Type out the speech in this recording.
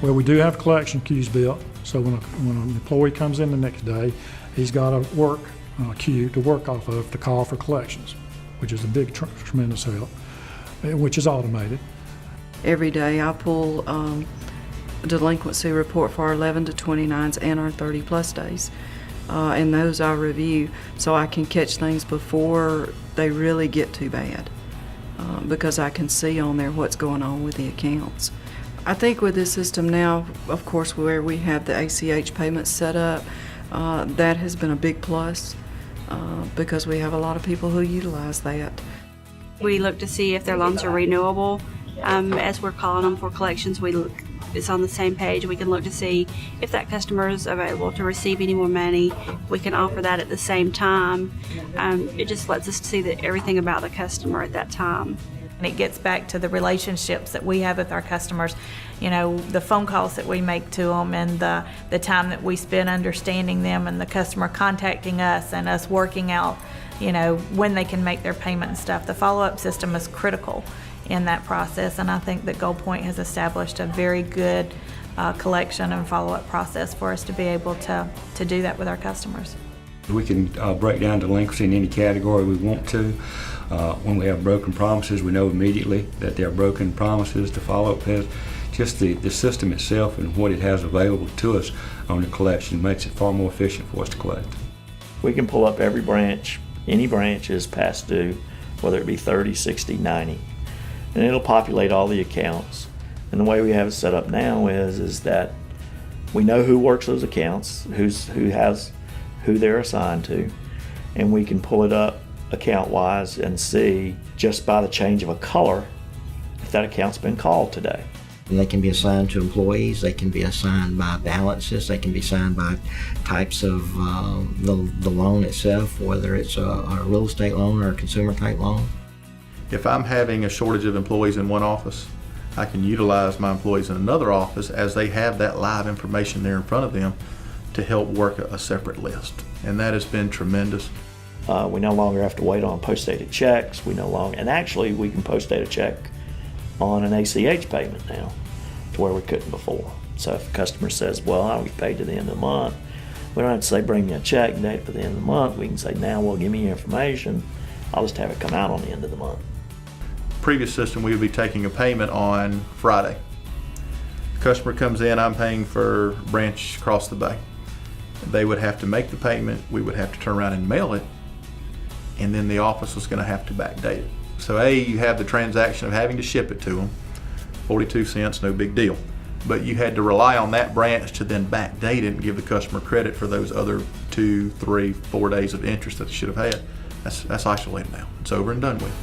Well, we do have collection queues built, so when an employee comes in the next day, he's got a work queue to work off of to call for collections, which is a big, tremendous help, which is automated. Every day I pull a delinquency report for our 11 to 29s and our 30+ days. And those I review so I can catch things before they really get too bad, because I can see on there what's going on with the accounts. I think with this system now, of course, where we have the ACH payments set up, that has been a big plus because we have a lot of people who utilize that. We look to see if their loans are renewable. As we're calling them for collections, it's on the same page. We can look to see if that customer is available to receive any more money. We can offer that at the same time. It just lets us see everything about the customer at that time. And it gets back to the relationships that we have with our customers, the phone calls that we make to them and the time that we spend understanding them and the customer contacting us and us working out, when they can make their payment and stuff. The follow-up system is critical in that process, and I think that GOLDPoint has established a very good collection and follow-up process for us to be able to do that with our customers. We can break down delinquency in any category we want to. When we have broken promises, we know immediately that they are broken promises to follow up with. Just the system itself and what it has available to us on the collection makes it far more efficient for us to collect. We can pull up every branch, any branch is past due, whether it be 30, 60, 90. And it'll populate all the accounts. And the way we have it set up now is that we know who works those accounts, who they're assigned to, and we can pull it up account-wise and see just by the change of a color if that account's been called today. And they can be assigned to employees, they can be assigned by balances, they can be assigned by types of the loan itself, whether it's a real estate loan or a consumer type loan. If I'm having a shortage of employees in one office, I can utilize my employees in another office as they have that live information there in front of them to help work a separate list. And that has been tremendous. We no longer have to wait on post-dated checks. And actually we can post-date a check on an ACH payment now to where we couldn't before. So if a customer says, well, I'll get paid to the end of the month, we don't have to say, bring me a check date for the end of the month. We can say, now, well, give me your information. I'll just have it come out on the end of the month. Previous system, we would be taking a payment on Friday. The customer comes in, I'm paying for branch across the bay. They would have to make the payment, we would have to turn around and mail it, and then the office was going to have to backdate it. So you have the transaction of having to ship it to them, 42 cents, no big deal. But you had to rely on that branch to then backdate it and give the customer credit for those other 2, 3, 4 days of interest that they should have had. That's isolated now. It's over and done with.